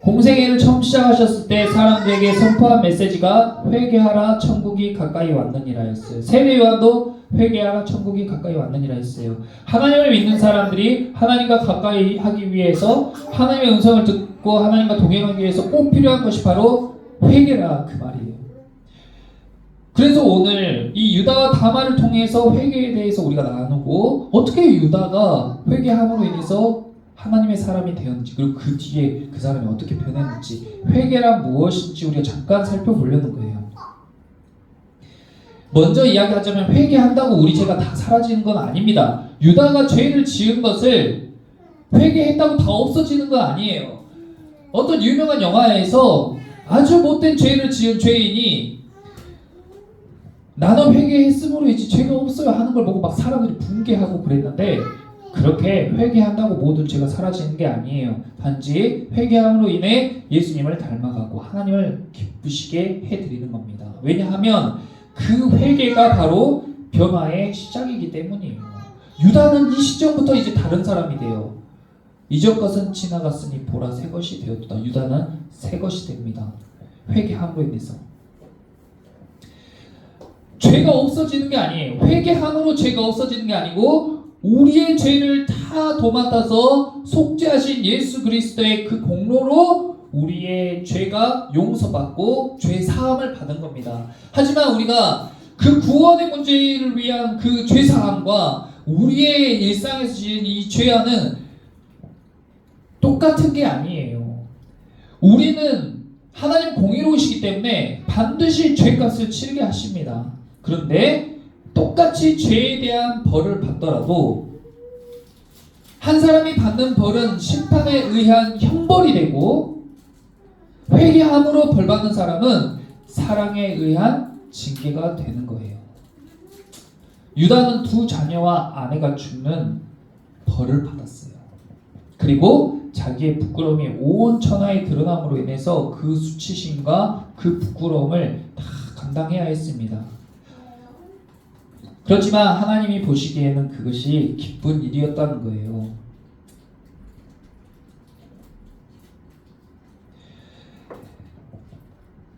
공생애를 처음 시작하셨을 때 사람들에게 선포한 메시지가 회개하라 천국이 가까이 왔느니라 했어요. 세례 요한도 회개하라 천국이 가까이 왔느니라 했어요. 하나님을 믿는 사람들이 하나님과 가까이 하기 위해서 하나님의 음성을 듣고 하나님과 동행하기 위해서 꼭 필요한 것이 바로 회개라 그 말이에요. 그래서 오늘 이 유다와 다말을 통해서 회개에 대해서 우리가 나누고 어떻게 유다가 회개함으로 인해서 하나님의 사람이 되었는지 그리고 그 뒤에 그 사람이 어떻게 변했는지 회개란 무엇인지 우리가 잠깐 살펴보려는 거예요. 먼저 이야기하자면 회개한다고 우리 죄가 다 사라지는 건 아닙니다. 유다가 죄를 지은 것을 회개했다고 다 없어지는 건 아니에요. 어떤 유명한 영화에서 아주 못된 죄를 지은 죄인이 나는 회개했으므로 이제 죄가 없어요 하는 걸 보고 막 사람들이 붕괴하고 그랬는데 그렇게 회개한다고 모든 죄가 사라지는 게 아니에요. 단지 회개함으로 인해 예수님을 닮아가고 하나님을 기쁘시게 해드리는 겁니다. 왜냐하면 그 회개가 바로 변화의 시작이기 때문이에요. 유다는 이 시점부터 이제 다른 사람이 돼요. 이전 것은 지나갔으니 보라 새 것이 되었다. 유다는 새 것이 됩니다. 회개함으로 인해서. 죄가 없어지는 게 아니에요. 회개함으로 죄가 없어지는 게 아니고 우리의 죄를 다 도맡아서 속죄하신 예수 그리스도의 그 공로로 우리의 죄가 용서받고 죄 사함을 받은 겁니다. 하지만 우리가 그 구원의 문제를 위한 그 죄 사함과 우리의 일상에서 지은 이 죄와는 똑같은 게 아니에요. 우리는 하나님 공의로우시기 때문에 반드시 죄값을 치르게 하십니다. 그런데 똑같이 죄에 대한 벌을 받더라도 한 사람이 받는 벌은 심판에 의한 형벌이 되고 회개함으로 벌 받는 사람은 사랑에 의한 징계가 되는 거예요. 유다는 두 자녀와 아내가 죽는 벌을 받았어요. 그리고 자기의 부끄러움이 온 천하에 드러남으로 인해서 그 수치심과 그 부끄러움을 다 감당해야 했습니다. 그렇지만 하나님이 보시기에는 그것이 기쁜 일이었다는 거예요.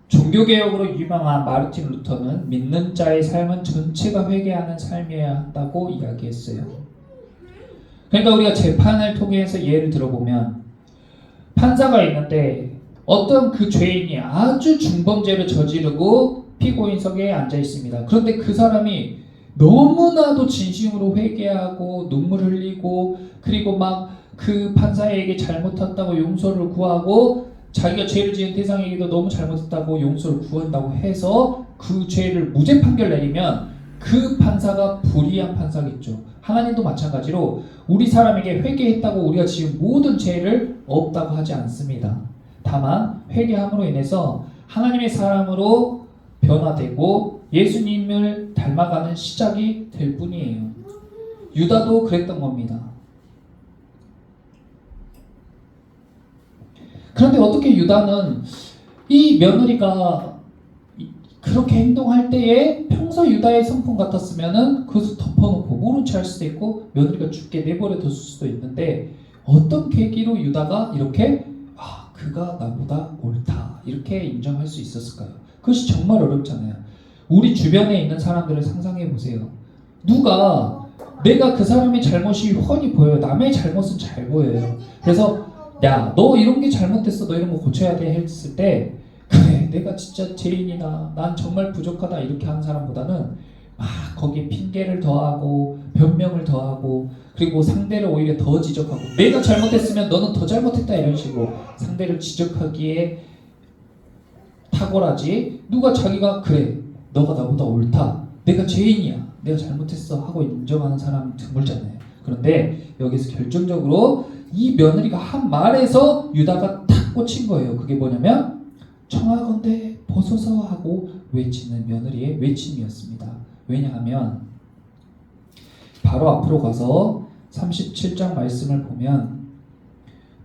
종교개혁으로 유명한 마르틴 루터는 믿는 자의 삶은 전체가 회개하는 삶이어야 한다고 이야기했어요. 그러니까 우리가 재판을 통해서 예를 들어보면 판사가 있는데 어떤 그 죄인이 아주 중범죄를 저지르고 피고인석에 앉아 있습니다. 그런데 그 사람이 너무나도 진심으로 회개하고 눈물 흘리고 그리고 막 그 판사에게 잘못했다고 용서를 구하고 자기가 죄를 지은 대상에게도 너무 잘못했다고 용서를 구한다고 해서 그 죄를 무죄 판결 내리면 그 판사가 불의한 판사겠죠. 하나님도 마찬가지로 우리 사람에게 회개했다고 우리가 지은 모든 죄를 없다고 하지 않습니다. 다만 회개함으로 인해서 하나님의 사람으로 변화되고 예수님을 닮아가는 시작이 될 뿐이에요. 유다도 그랬던 겁니다. 그런데 어떻게 유다는 이 며느리가 그렇게 행동할 때에 평소 유다의 성품 같았으면은 그것을 덮어놓고 모른 체 할 수도 있고 며느리가 죽게 내버려 뒀을 수도 있는데 어떤 계기로 유다가 이렇게 그가 나보다 옳다 이렇게 인정할 수 있었을까요? 그것이 정말 어렵잖아요. 우리 주변에 있는 사람들을 상상해 보세요. 누가 내가 그 사람의 잘못이 훤히 보여요. 남의 잘못은 잘 보여요. 그래서 야, 너 이런 게 잘못됐어. 너 이런 거 고쳐야 돼 했을 때 그래, 내가 진짜 죄인이다. 난 정말 부족하다. 이렇게 하는 사람보다는 막 거기에 핑계를 더하고 변명을 더하고 그리고 상대를 오히려 더 지적하고 내가 잘못했으면 너는 더 잘못했다 이런 식으로 상대를 지적하기에 탁월하지. 누가 자기가 그래, 너가 나보다 옳다. 내가 죄인이야. 내가 잘못했어 하고 인정하는 사람은 드물잖아요. 그런데 여기서 결정적으로 이 며느리가 한 말에서 유다가 탁 꽂힌 거예요. 그게 뭐냐면 청하건대 보소서 하고 외치는 며느리의 외침이었습니다. 왜냐하면 바로 앞으로 가서 37장 말씀을 보면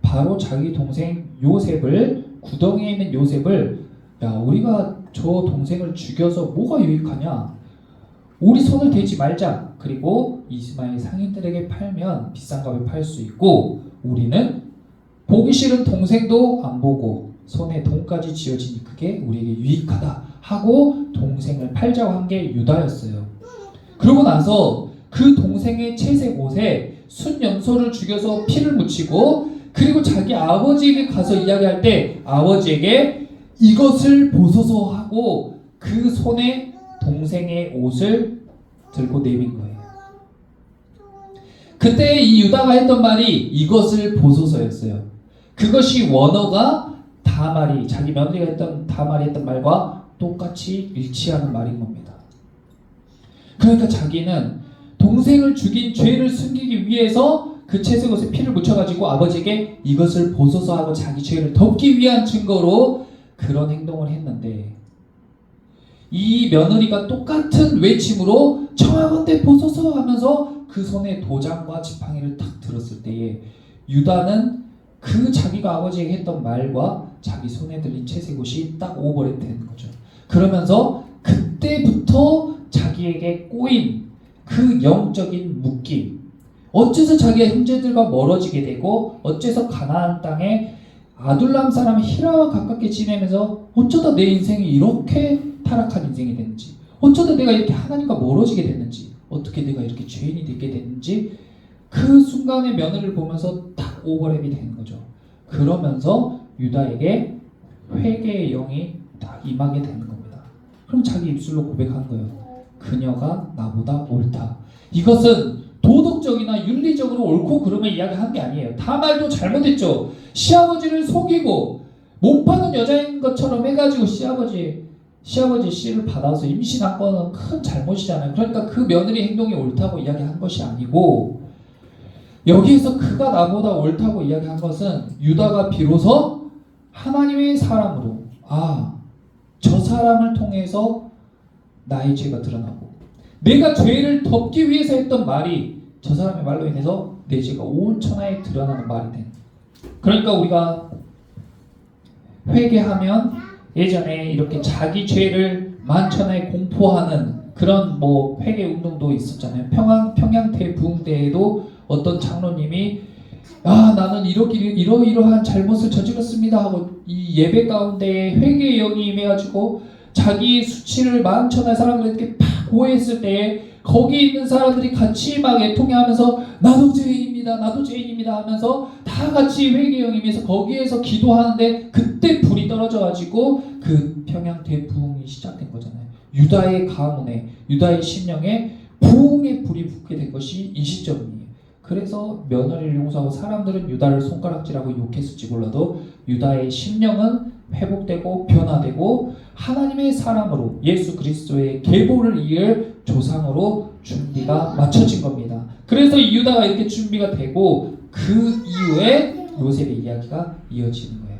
바로 자기 동생 요셉을 구덩이에 있는 요셉을 야 우리가 저 동생을 죽여서 뭐가 유익하냐 우리 손을 대지 말자. 그리고 이스마엘 상인들에게 팔면 비싼 값에 팔 수 있고 우리는 보기 싫은 동생도 안 보고 손에 돈까지 쥐어지니 그게 우리에게 유익하다 하고 동생을 팔자고 한 게 유다였어요. 그러고 나서 그 동생의 채색 옷에 순염소를 죽여서 피를 묻히고 그리고 자기 아버지에게 가서 이야기할 때 아버지에게 이것을 보소서 하고 그 손에 동생의 옷을 들고 내민 거예요. 그때 이 유다가 했던 말이 이것을 보소서였어요. 그것이 원어가 다말이 자기 며느리가 했던 다말이 했던 말과 똑같이 일치하는 말인 겁니다. 그러니까 자기는 동생을 죽인 죄를 숨기기 위해서 그 채색 옷에 피를 묻혀가지고 아버지에게 이것을 보소서 하고 자기 죄를 덮기 위한 증거로 그런 행동을 했는데 이 며느리가 똑같은 외침으로 청하건대 보소서 하면서 그 손에 도장과 지팡이를 탁 들었을 때에 유다는 그 자기가 아버지에게 했던 말과 자기 손에 들린 채색 옷이 딱 오버랩 되는 거죠. 그러면서 그때부터 자기에게 꼬인 그 영적인 묶임, 어째서 자기가 형제들과 멀어지게 되고 어째서 가나안 땅에 아둘람 사람 히라와 가깝게 지내면서 어쩌다 내 인생이 이렇게 타락한 인생이 됐는지, 어쩌다 내가 이렇게 하나님과 멀어지게 됐는지, 어떻게 내가 이렇게 죄인이 되게 됐는지 그 순간의 며느리를 보면서 딱 오버랩이 되는 거죠. 그러면서 유다에게 회개의 영이 딱 임하게 되는 겁니다. 그럼 자기 입술로 고백한 거예요. 그녀가 나보다 옳다. 이것은 도덕적이나 윤리적으로 옳고 그름을 이야기한 게 아니에요. 다말도 잘못했죠. 시아버지를 속이고 못 파는 여자인 것처럼 해가지고 시아버지 씨를 받아서 임신한 거는 큰 잘못이잖아요. 그러니까 그 며느리 행동이 옳다고 이야기한 것이 아니고 여기에서 그가 나보다 옳다고 이야기한 것은 유다가 비로소 하나님의 사람으로 저 사람을 통해서 나의 죄가 드러나고 내가 죄를 덮기 위해서 했던 말이 저 사람의 말로 인해서 내 죄가 온 천하에 드러나는 말이 된. 그러니까 우리가 회개하면 예전에 이렇게 자기 죄를 만천하에 공포하는 그런 회개 운동도 있었잖아요. 평양태 부흥대에도 어떤 장로님이 나는 이러이러한 잘못을 저질렀습니다 하고 이 예배 가운데 회개의 영이 임해가지고 자기 수치를 만천하의 사람들에게 팍 고해했을 때에 거기 있는 사람들이 같이 막 애통해하면서 나도 죄인입니다 하면서 다 같이 회개의 영이 임해서 거기에서 기도하는데 그때 불이 떨어져가지고 그 평양대 부흥이 시작된 거잖아요. 유다의 가문에 유다의 심령에 부흥의 불이 붙게 된 것이 이 시점이에요. 그래서 며느리를 용서하고 사람들은 유다를 손가락질하고 욕했을지 몰라도 유다의 심령은 회복되고 변화되고 하나님의 사람으로 예수 그리스도의 계보를 이을 조상으로 준비가 맞춰진 겁니다. 그래서 이 유다가 이렇게 준비가 되고 그 이후에 요셉의 이야기가 이어지는 거예요.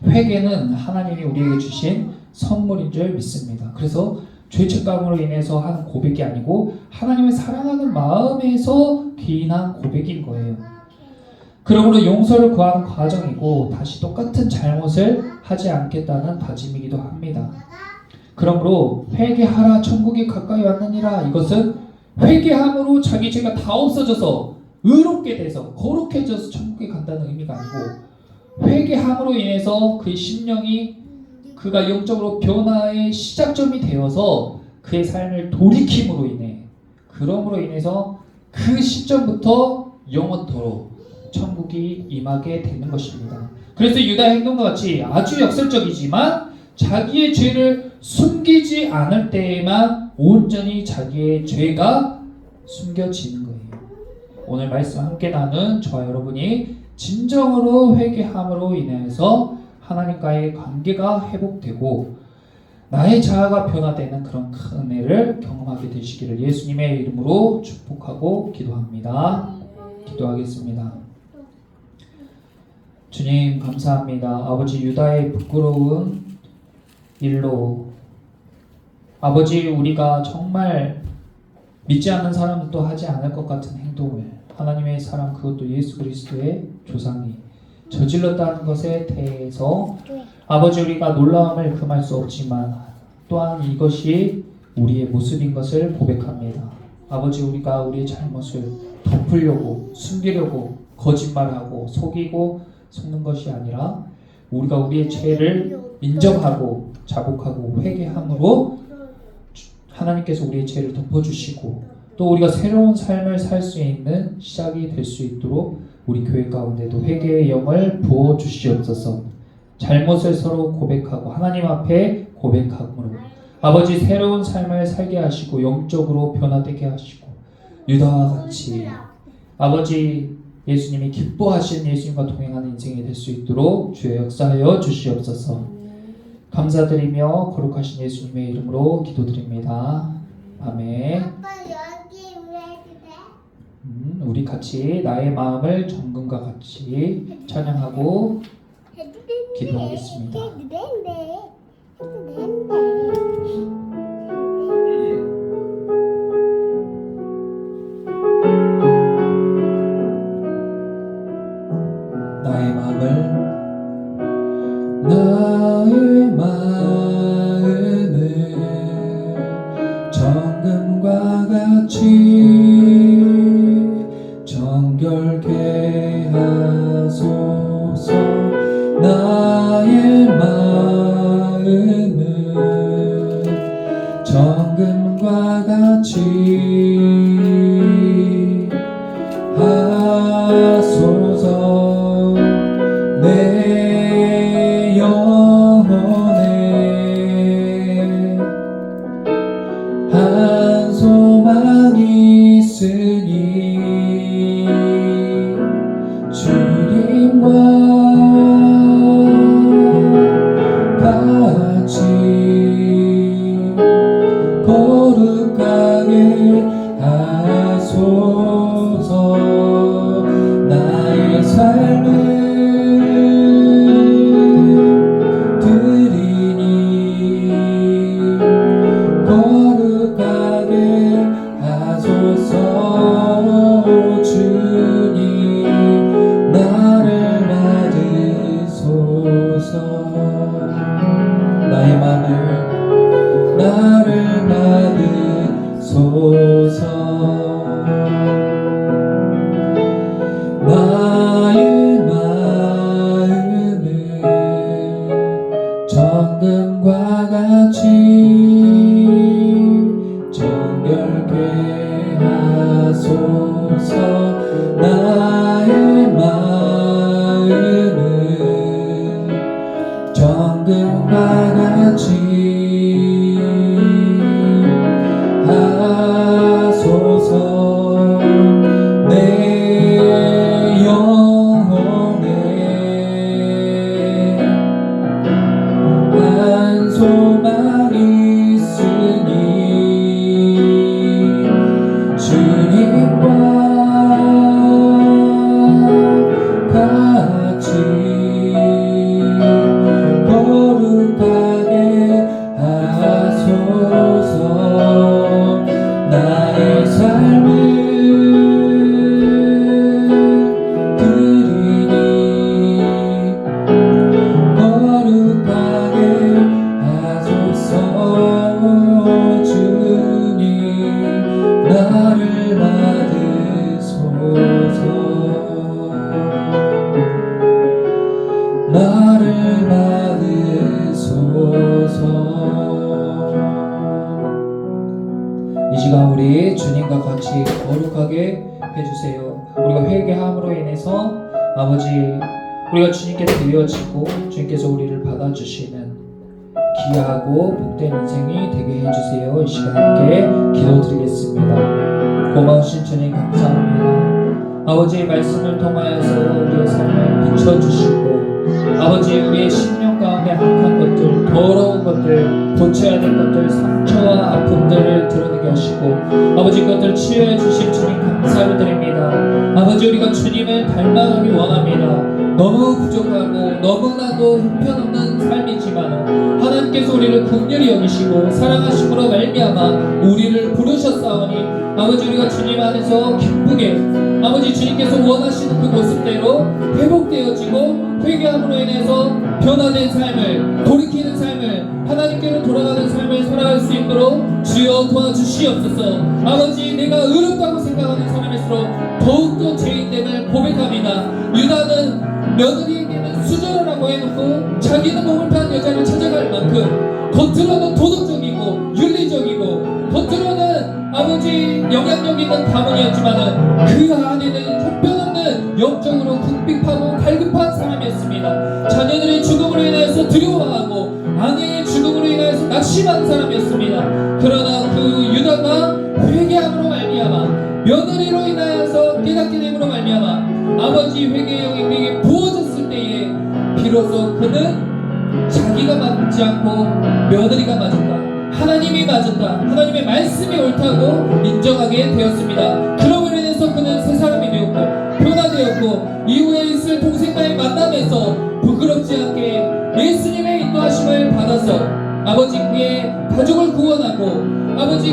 회개는 하나님이 우리에게 주신 선물인 줄 믿습니다. 그래서 죄책감으로 인해서 하는 고백이 아니고 하나님을 사랑하는 마음에서 기인한 고백인 거예요. 그러므로 용서를 구하는 과정이고 다시 똑같은 잘못을 하지 않겠다는 다짐이기도 합니다. 그러므로 회개하라 천국이 가까이 왔느니라, 이것은 회개함으로 자기 죄가 다 없어져서 의롭게 돼서 거룩해져서 천국에 간다는 의미가 아니고, 회개함으로 인해서 그의 심령이 그가 영적으로 변화의 시작점이 되어서 그의 삶을 돌이킴으로 인해, 그러므로 인해서 그 시점부터 영원토록 천국이 임하게 되는 것입니다. 그래서 유다 행동과 같이 아주 역설적이지만 자기의 죄를 숨기지 않을 때에만 온전히 자기의 죄가 숨겨지는 거예요. 오늘 말씀 함께 나눈 저와 여러분이 진정으로 회개함으로 인해서 하나님과의 관계가 회복되고 나의 자아가 변화되는 그런 큰 은혜를 경험하게 되시기를 예수님의 이름으로 축복하고 기도합니다. 기도하겠습니다. 주님 감사합니다. 아버지, 유다의 부끄러운 일로 아버지, 우리가 정말 믿지 않는 사람도 하지 않을 것 같은 행동을 하나님의 사랑, 그것도 예수 그리스도의 조상이 저질렀다는 것에 대해서 아버지, 우리가 놀라움을 금할 수 없지만 또한 이것이 우리의 모습인 것을 고백합니다. 아버지, 우리가 우리의 잘못을 덮으려고 숨기려고 거짓말하고 속이고 속는 것이 아니라 우리가 우리의 죄를 인정하고 자복하고 회개함으로 하나님께서 우리의 죄를 덮어주시고 또 우리가 새로운 삶을 살 수 있는 시작이 될 수 있도록 우리 교회 가운데도 회개의 영을 부어주시옵소서. 잘못을 서로 고백하고 하나님 앞에 고백함으로 아버지, 새로운 삶을 살게 하시고 영적으로 변화되게 하시고 유다와 같이 아버지, 예수님이 기뻐하신 예수님과 동행하는 인생이 될 수 있도록 주의 역사하여 주시옵소서. 감사드리며 거룩하신 예수님의 이름으로 기도드립니다. 아멘. 아빠 여기 왜 그래? 우리 같이 나의 마음을 정금과 같이 찬양하고 기도하겠습니다. 나의 마음을 정금과 같이 정결케 하소서. 나의 마음을 정금과 같이 하소서. 내 영혼에 한 소망이 있으니 주님과 같이 거룩하게 하소서. 나의 삶을 드리니 거룩하게 하소서. 주님 나를 받으소서. 나의 나를 받으소서. 나의 마음을 정금과 같이 정결케 하소서. 나의 마음을 정금과 같이 하소서. 내 영혼에 한 소망이 있으니 주님과 같이 거룩하게 나를 받으소서. 이 시간 우리 주님과 같이 거룩하게 해주세요. 우리가 회개함으로 인해서 아버지 우리가 주님께 드려지고 주님께서 우리를 받아주시는 귀하고 복된 인생이 되게 해주세요. 이 시간 함께 기도드리겠습니다. 고마우신 주님 감사합니다. 아버지의 말씀을 통하여서 우리의 삶을 비춰주시고 아버지 우리의 심령 가운데 악한 것들, 더러운 것들, 고쳐야 될 것들, 상처와 아픔들을 드러내게 하시고 아버지 그것들을 치유해 주신 주님 감사를 드립니다. 아버지 우리가 주님을 닮아가기 원합니다. 너무 부족하고 너무나도 형편없는 삶이지만 하나님께서 우리를 긍휼히 여기시고 사랑하심으로 말미암아 우리를 부르셨사오니 아버지 우리가 주님 안에서 기쁘게 아버지 주님께서 원하시는 그 모습대로 회복되어지고 회개함으로 인해서 변화된 삶을 돌이키는 삶을 하나님께로 돌아가는 삶을 살아갈 수 있도록 주여 도와주시옵소서. 아버지 내가 의롭다고 생각하는 사람일수록 더욱더 죄인됨을 고백합니다. 유다는 며느리에게는 수저라고 해놓고 자기는 몸을 판 여자를 찾아갈 만큼 겉으로는 도덕적이고 윤리적이고 겉으로는 아버지 영향력 있는 가문이었지만은 그 안에는 형편없는 영적으로 궁핍하고 갈급한 사람이었습니다. 자녀들의 죽음으로 인하여서 두려워하고 아내의 죽음으로 인하여서 낙심한 사람이었습니다. 그러나 그 유다가 회개함으로 말미암아 며느리로 인하여서 깨닫게 됨으로 말미암아 아버지 회개의 영이 그에게 부어졌을 때에 비로소 그는 자기가 맞지 않고 며느리가 맞았다, 하나님이 맞았다, 하나님의 말씀이 옳다고 인정하게 되었습니다. 그러므로 인해서 그는 새 사람이 되었고 변화되었고 이후에 있을 동생과의 만남에서 부끄럽지 않게 예수님의 인도하심을 받아서 아버지 그의 가족을 구원하고 아버지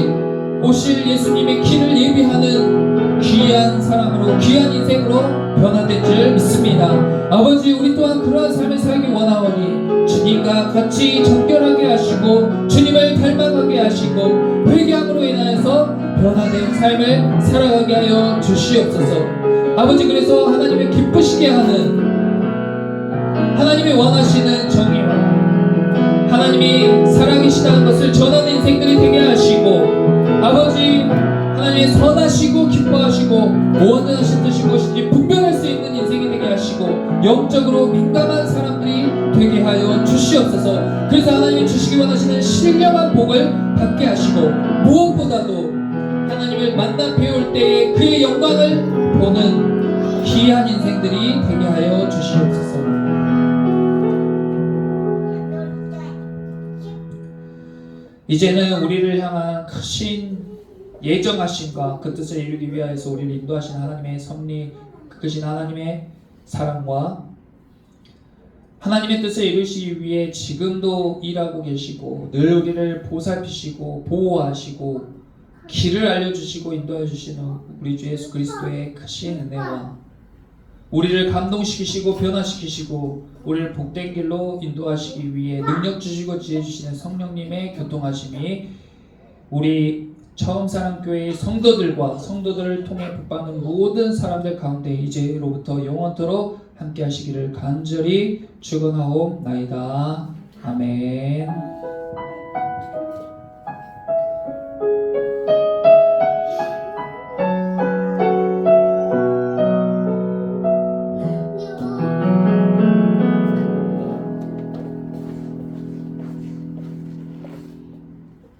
오실 예수님의 길을 예비하는 귀한 사람으로 귀한 인생으로 변화된 줄 믿습니다. 아버지 우리 또한 그러한 삶을 살기 원하오니 주님과 같이 정결하게 하시고 주님을 닮아가게 하시고 회개함으로 인하여서 변화된 삶을 살아가게 하여 주시옵소서. 아버지 그래서 하나님의 기쁘시게 하는 하나님이 원하시는 정의와 하나님이 살아계시다는 것을 전하는 인생들이 되게 하시고 아버지 하나님의 선하시고 기뻐하시고 원하신 뜻이 무엇인지 분별할 수 있는 인생이 되게 하시고 영적으로 민감한 사람들이 되게 하여 주시옵소서. 그래서 하나님이 주시기 원하시는 신령한 복을 받게 하시고 무엇보다도 하나님을 만나 배울 때에 그의 영광을 보는 귀한 인생들이 되게 하여 주시옵소서. 이제는 우리를 향한 크신 예정하심과 그 뜻을 이루기 위하여서 우리를 인도하신 하나님의 섭리, 크신 하나님의 사랑과 하나님의 뜻을 이루시기 위해 지금도 일하고 계시고 늘 우리를 보살피시고 보호하시고 길을 알려주시고 인도해 주시는 우리 주 예수 그리스도의 크신 은혜와 우리를 감동시키시고 변화시키시고 우리를 복된 길로 인도하시기 위해 능력 주시고 지혜 주시는 성령님의 교통하심이 우리 처음사랑교회의 성도들과 성도들을 통해 복받는 모든 사람들 가운데 이제로부터 영원토록 함께 하시기를 간절히 축원하옵나이다. 아멘.